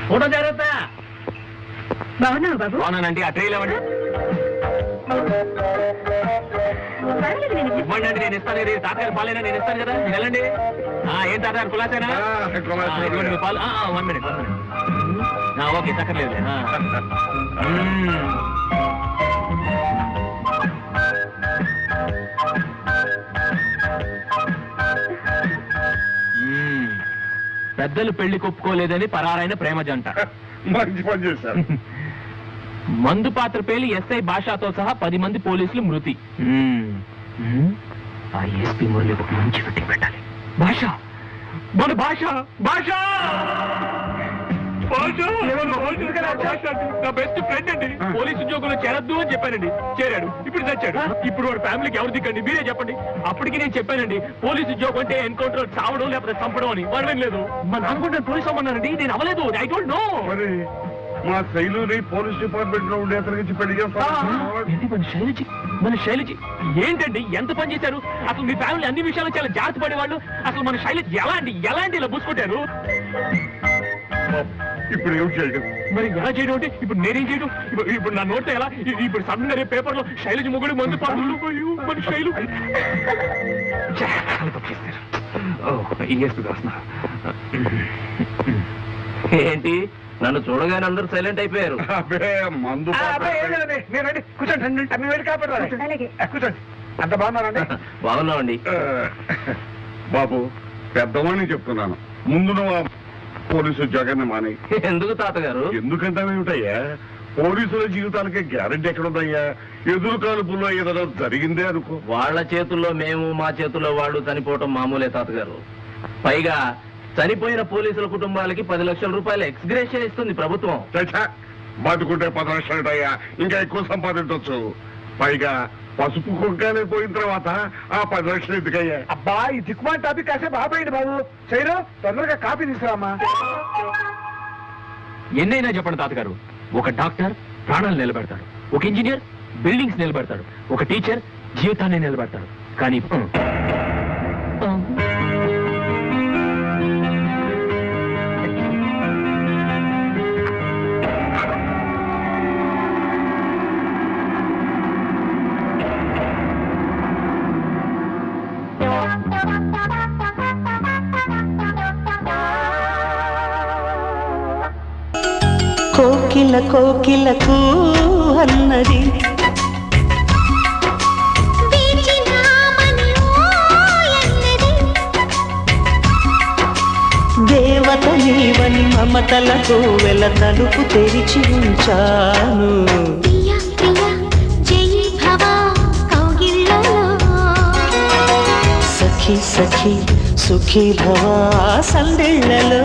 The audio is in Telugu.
ఫోటో జాగ్రత్త. బాగున్నావు బాబు? అవునానండి. ఆ ట్రైల్ ఇవ్వండి. ఇవ్వండి అండి, నేను ఇస్తాను. ఇది తాతగారు పాలైనా నేను ఇస్తాను కదా, మీరు వెళ్ళండి. ఏం తాతగారు కులాసేనా? ఇవ్వండి మీ పాలు. 1 minute. ఓకే, చక్కర్లేదు. పెద్దలు పెళ్లి కొప్పుకోలేదని పరారైన ప్రేమ జంట. మంచి పని చేశారు. మందు పాత్ర పేలి ఎస్ఐ భాషతో సహా 10 మంది పోలీసులు మృతి. ఆ ఎస్పీ మురళి ఒక మంచి ఫిట్టింగ్ పెట్టాలి. భాష, మన భాష, భాష, నా బెస్ట్ ఫ్రెండ్ అండి. పోలీసు ఉద్యోగంలో చేరద్దు అని చెప్పానండి, చేరాడు. ఇప్పుడు చచ్చాడు. ఇప్పుడు వాడి ఫ్యామిలీకి ఎవరు దిక్కండి, మీరే చెప్పండి. అప్పటికి నేను చెప్పానండి, పోలీసు ఉద్యోగం అంటే ఎన్కౌంటర్ చావడం లేకపోతే చంపడం అని. వాడు లేదు. మా నాన్నకుంటే పోలీసు అమ్మన్నానండి, నేను అవ్వలేదు. I don't know. మరి మా శైలుని పోలీస్ డిపార్ట్మెంట్ లో ఉండే అతనికి పెళ్లి మన శైలజీ ఏంటండి, ఎంత పని చేశారు అసలు? మీ ఫ్యామిలీ అన్ని విషయాలు చాలా జాగ్రత్త పడేవాళ్ళు. అసలు మన శైలజీ ఎలాంటి ఇలా పూసుకుంటారు? ఇప్పుడు ఏం చేయడం? మరి ఎలా చేయడం అంటే ఇప్పుడు నేనేం చేయడం? ఇప్పుడు నా నోట్ ఎలా? ఇప్పుడు సడన్ గా పేపర్ లో శైలజ మొగుడు మందు పాటలు మన శైలు ఏంటి? నన్ను చూడగానే అందరూ సైలెంట్ అయిపోయారు. మందు కూర్చోండి. అంత బాగున్నారండి? బాగున్నామండి బాబు. పెద్దవాణ్ణి చెప్తున్నాను, ముందు నువ్వు పోలీసు ఉద్యోగాన్ని మానే. ఎందుకు తాతగారు? ఎందుకంటావేమిటయ్యా? పోలీసుల జీవితాలకే గ్యారెంటీ ఎక్కడుందయ్యా? ఎదురు కాలుపుల్లో ఏదైనా జరిగిందే అనుకో. వాళ్ళ చేతుల్లో మేము, మా చేతుల్లో వాళ్ళు చనిపోవటం మామూలే తాతగారు. పైగా చనిపోయిన పోలీసుల కుటుంబాలకి 10 లక్షల రూపాయలు ఎక్స్గ్రేషన్ ఇస్తుంది ప్రభుత్వం. బతుకుంటే 10 లక్షలటయ్యా, ఇంకా ఎక్కువ సంపాదించవచ్చు. పైగా పసుపు కుక్కనే పోయిన తర్వాత ఆ 10 లక్షలు ఎందుకయ్యా? అబ్బా, ఈ దిక్కుమాల టాపిక్ కాసేపు ఆపేయండి బాబు. శైలు, తొందరగా కాపీ తీసుకురామా. ఎన్నైనా చెప్పండి తాతగారు. ఒక డాక్టర్ ప్రాణాలు నిలబెడతాడు, ఒక ఇంజనీర్ బిల్డింగ్స్ నిలబెడతాడు, ఒక టీచర్ జీవితాన్ని నిలబెడతాడు. కానీ కోకిల కోకిలకు అన్నది దేవత నీవని మమతలకు వెల తలుపు తెరిచి ఉంచాను. సఖి సఖి సుఖీ భవ సందిళ్ళలో